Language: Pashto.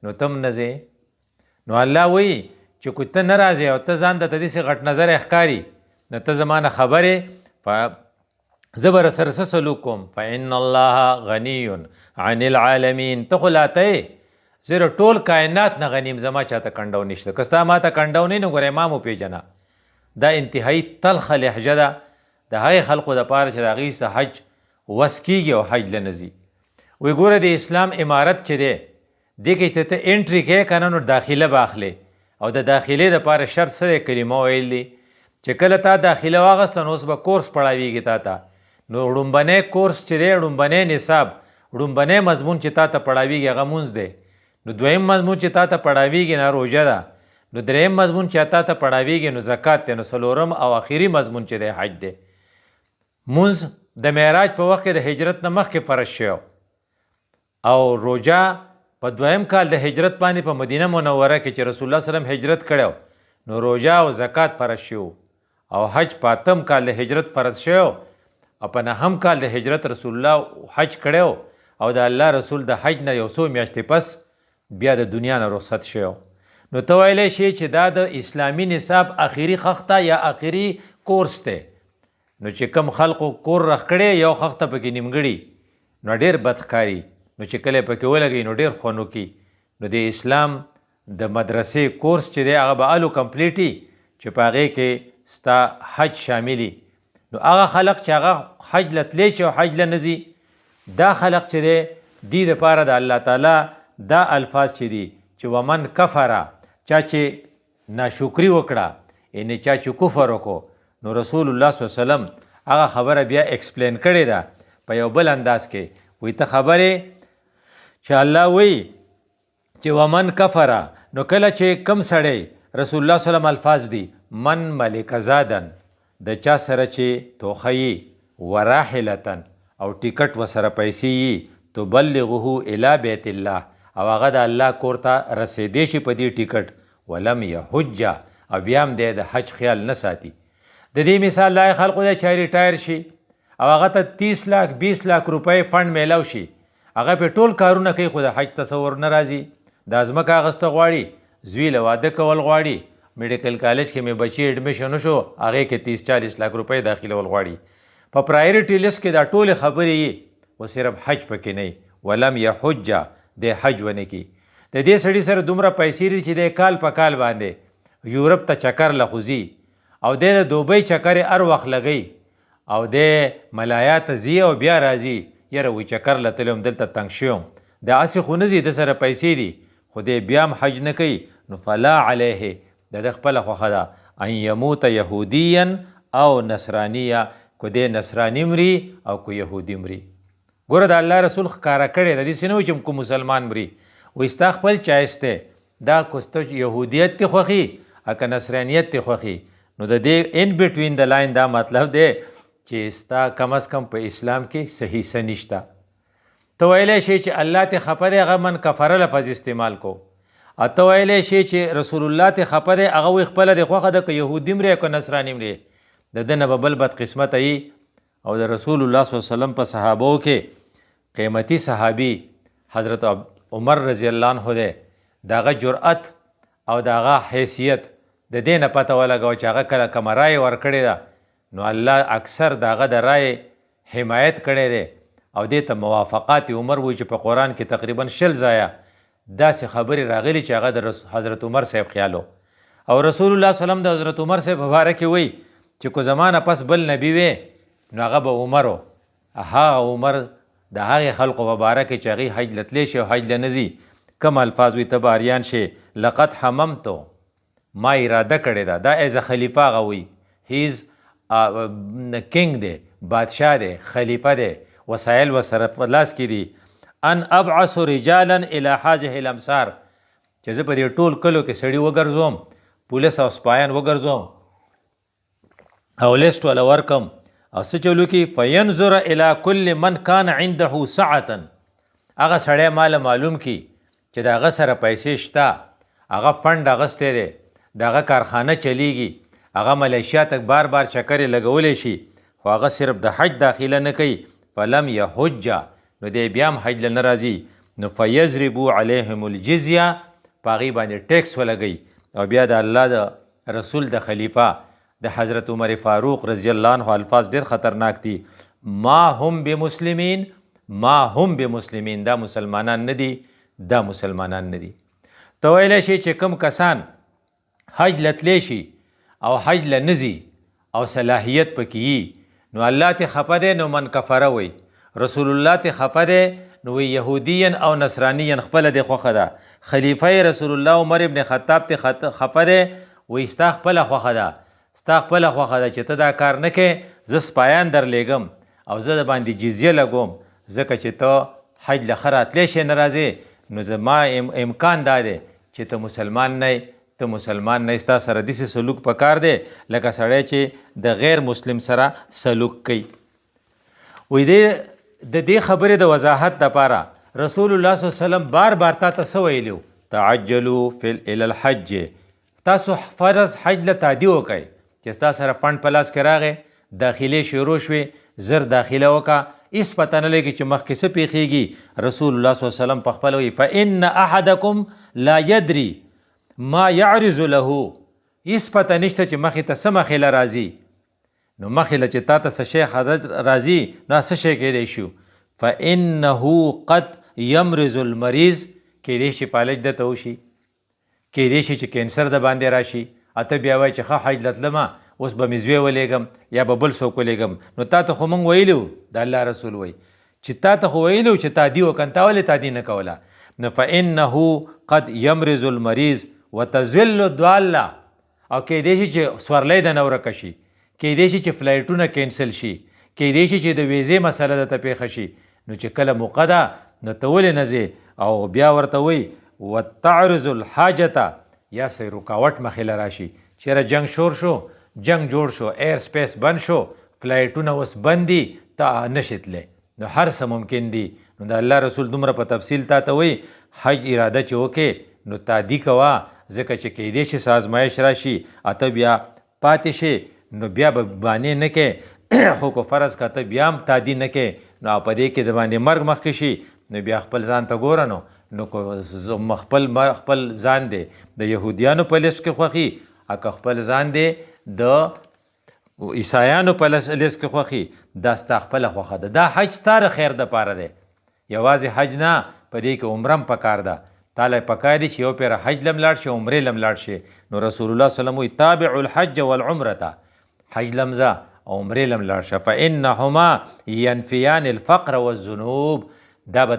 نو تم نه ځې. نو الله وایي چې که ته نه راځې او ته ځان ته داسې غټ نظره ښکاري نو ته زما نه خبرې زه به رسره څه سلوک کوم. فإن الله غني عن العالمین. ته خو لا ته یې زه ټول کائنات نه غنیم، زما چاته کنډو نشته. که ستا ما ته کنډو نه نو ګوره ما مو پیژنه. دا انتهایی تلخه لهجه ده د هغې خلقو دپاره چې د هغوی څه حج وس کېږي او حج له نه ځي. وایي ګوره د اسلام عمارت چې دی دې کې چې ته انټري کوې که نه نو داخله به اخلې او د داخلې دپاره شرط څه دی؟ کلمه ویل دی. چې کله تا داخله واغسته نو اوس به کورس پړاویږي تا ته. نو ړومبنی کورس چې دی ړومبنی نصاب ړومبنی مضمون چې تا ته پړاویږي هغه مونځ دی. نو دویم مضمون چې تا ته پړاویږي نه روژه ده. نو دریم مضمون چې تا ته پړاویږي نو زکات دی. نو څلورم او آخري مضمون چې دی حج دی. مونځ د معراج په وخت کې د هجرت نه مخکې فرض شوی او روژه په دویم کال د هجرت باندې په مدینه منوره کې چې رسول الله سلم هجرت کړی نو روژه او زکات فرض شو او حج په اتم کال د هجرت فرض شوی او په نهم کال د هجرت رسول الله حج کړی او د الله رسول د حج نه یو څو میاشتې پس بیا د دنیا نه رخصت شوی. نو ته ویلی شي چې دا د اسلامي نصاب آخري خښته یا آخري کورس دی. نو چې کم خلقو کور رخ کړی یو خښته پکې نیمګړي نو ډېر بد ښکاري. نو چې کله پکې ولګوي نو ډېر خوند وکړي. نو د اسلام د مدرسې کورس چې دی هغه به الو کمپلیټي چې په هغې کې ستا حج شاملي. نو هغه خلق چې هغه حج له تلی شي او حج له نه ځي دا خلق چې دی دې دپاره د الله تعالی دا الفاظ چې دي چې ومن کفره چا چې ناشکري وکړه یعنې چا چې کفر وکړو نو رسول الله صلی الله علیه وسلم هغه خبره بیا ایکسپلین کړې ده په یو بل انداز کې. وایي ته خبرې چې الله وایي چې ومن کفره نو کله چې کم سړی رسول الله صلی الله علیه وسلم الفاظ دي من ملک زادن د چا سره چې توخه یي وراحلتن او ټیکټ ورسره پیسې یي تبلغه الی بیت الله او هغه د الله کور ته رسېدی شي په دې ټیکټ ولم یحج او بیا هم دی د حج خیال نه ساتي. د دې مثال دا خلقو دی چې ریټایر شي او هغه ته 30 لاک 20 لاک روپۍ فنډ میلاو شي هغه پې ټول کارونه کوي خو د حج تصور نه راځي. د ځمکه اخیسته غواړي، زوی له واده کول غواړي، میډیکل کالج کې مې بچي ایډمیشن وشو هغې کې 30-40 لاک روپۍ داخلول غواړي. په پرایورټي لیست کې دا ټولې خبرې یي و صرف حج پکې نه وي. ولم یحج د حج ونه کی. د دې سړي سره دومره پیسې دي چې د کال په کال باندې یورپ ته چکر لخوځي او د دوبۍ چکر هر وخت لګوي او د ملایا ته ځي او بیا راځي یاره وایي چکر له تللی وم دلته تنګ شوی وم. د هسې خو نه ځي د سره پیسې دي خو دی بیا هم حج نه کوي. نو فلا علیه د ده خپله خوښه ده ان یموت یهودیا او نصرانیه که دی نصراني مري او که یهودي مري. ګوره د الله رسول ښکاره کړی د دې څه نه وایي چې کوم مسلمان مري وایي ستا خپل چایس دی دا که ستا یهودیت دې خوښي که نصرانیت دې خوښي. نو د دې ان بټوین د لاین دا مطلب دی چې ستا کم از کم په اسلام کې صحیح څه نشته. ته ویلی شي چې الله ته خفه دی هغه من کفره لفظ استعمال کو. او ته ویلی شي چې رسول الله ته خفه دی هغه وایي خپله د خوښه ده که یهودي مري که نصراني مري. د ده نه به بل بدقسمته وي. او د رسول الله صلی الله علیه وسلم په صحابو کې قیمتي صحابي حضرت عمر رضی الله عنه دی. د هغه جرأت او د هغه حیثیت د دې نه پته ولګوه چې هغه کله کومه رایې ورکړې ده نو الله اکثر د هغه د رایې حمایت کړی دی او دې ته موافقات عمر وایي چې په قرآن کې تقریبا 60 ځایه داسې خبرې راغلي چې هغه د حضرت عمر صاحب خیال او رسول الله صلی الله علیه وسلم د حضرت عمر صاحب په باره کې وایي چې که زمانه پس بل نبی وی نو هغه به عمر و. هغه عمر د هغې خلقو په باره کې چې هغې حج له تلی شي او حج له نه ځي کوم الفاظ وي ته به اریان شي. لقد حممتو ما اراده کړې ده دا ایز خلیفه هغه وایي هیز کنګ دی بادشاه دی خلیفه دی وسایل ورسره په لاس کې دي. ان ابعث رجالا الى هذه الامصار چې زه په دې ټول کلو کې سړي وګرځوم پولیس او سپایان وګرځوم او لیسټ ولا ورکم او څه چلو کې فینظر الى كل من كان عنده سعه هغه سړی مال معلوم کی چې د هغه سره پیسې شته هغه فنډ اخیستی دی د هغه کارخانه چلیږي هغه ملیشیا ته بار بار چکرې لګولی شي خو هغه صرف د حج داخله نه کوي فلم یحج نو دی بیا هم حج له نه راځي. نو فیضربو علیهم الجزیه په هغې باندې ټیکس ولګوي او بیا د الله د رسول د خلیفه د حضرت عمر فاروق رضی الله عنه الفاظ ډېر خطرناک دي ما هم بمسلمین ما هم بمسلمین دا مسلمانان نه دي دا مسلمانان نه دي ته ویلی شي چې کوم کسان حج له تلی شي او حج له نه او صلاحیت پکې وي نو الله ته خفه دی نو من کفره وی رسول الله ته خفه دی نو یهودین او نصرانین خپله د خوښه ده خلیفه رسول الله عمر ابن خطاب ته خفه دی وی ستا خپله خوښه ده ستا خپله خوښه ده چې ته دا کار نه کوې زه سپایان درلیږم او زه د باندې جزیه لګوم ځکه چې ته حج له ښه راتلی شې نه راځې نو زما امکان دا دی چې ته مسلمان نه ته مسلمان نه ستا سره داسې سلوک پکار دی لکه سړی چې د غیر مسلم سره سلوک کوي وی د دې خبرې د وضاحت دپاره رسول الله صلی الله علیه وسلم بار بار تا ته څه ویلي تعجلوا الی الحج تاسو فرض حج له تادي وکئ چې ستا سره فنډ په لاس کې راغی داخلې شروع شوې زر داخله وکړه هېڅ پته نه لګي چې مخکې څه پیښیږي رسول الله صلی الله علیه وسلم پخپله وایي فإن احدکم لا یدري ما یعرض له هېڅ پته نشته چې مخې ته څه مخې له راځي نو مخې له چې تا ته څه شی حدث راځي نو څه شی کیدی شو فإنه قد یمرض المریض کیدی شي فالج دته وشي کیدی شي چې کینسر د باندې راشي اته بیا وایي چې ښه حج له تلمه اوس به مې زوی ولیږم یا به بل څوک ولیږم نو تا ته خو موږ ویلي د الله رسول وایي چې تا ته خو ویلي چې تادي وکړه تا ولې تادي نه کوله نو فإنه قد یمرض المریض وتزل الضاله او کیدی شي چې سورلی د نه ورکه شي کیدی شي چې فلایټونه کینسل شي کیدی شي چې د ویزې مسله درته پیښه شي نو چې کله موقع ده نو ته ولې نه ځې او بیا ورته وایي وتعرض الحاجته یا څه رکاوټ مخې له راشي چېرې جنګ شور شو جنگ جوړ شو ایر سپیس بند شو فلایټونه اوس بند دي ته نشې تلی نو هر څه ممکن دي نو د الله رسول دومره په تفصیل تا ته وایي حج اراده چې وکې نو تادي کوه ځکه چې کیدی شي څه ازمایش راشي اته بیا پاتې شي نو بیا به بانې نه کې خو که فرض که ته بیا هم تادي نه کې نو په دې کې د باندې مرګ مخکې شي نو بیا خپل ځان ته ګوره نو خپل ځان دی د یهودیانو په لیست کې خوښي که خپل ځان دی د عیسایانو په لیست کې خوښي دا ستا خپله خوښه ده دا حج ستا د خیر دپاره دی یوازې حج نه په دې کې عمره هم پکار ده تاله پکار دي چې یو پیره حج لم لاړ شي عمرې لم لاړ شي نو رسول الله صلی الله علیه وسلم وایي تابع الحج والعمرة حج لم ځه او عمرې لم لاړ شه فإنهما ینفیان الفقر والذنوب دا به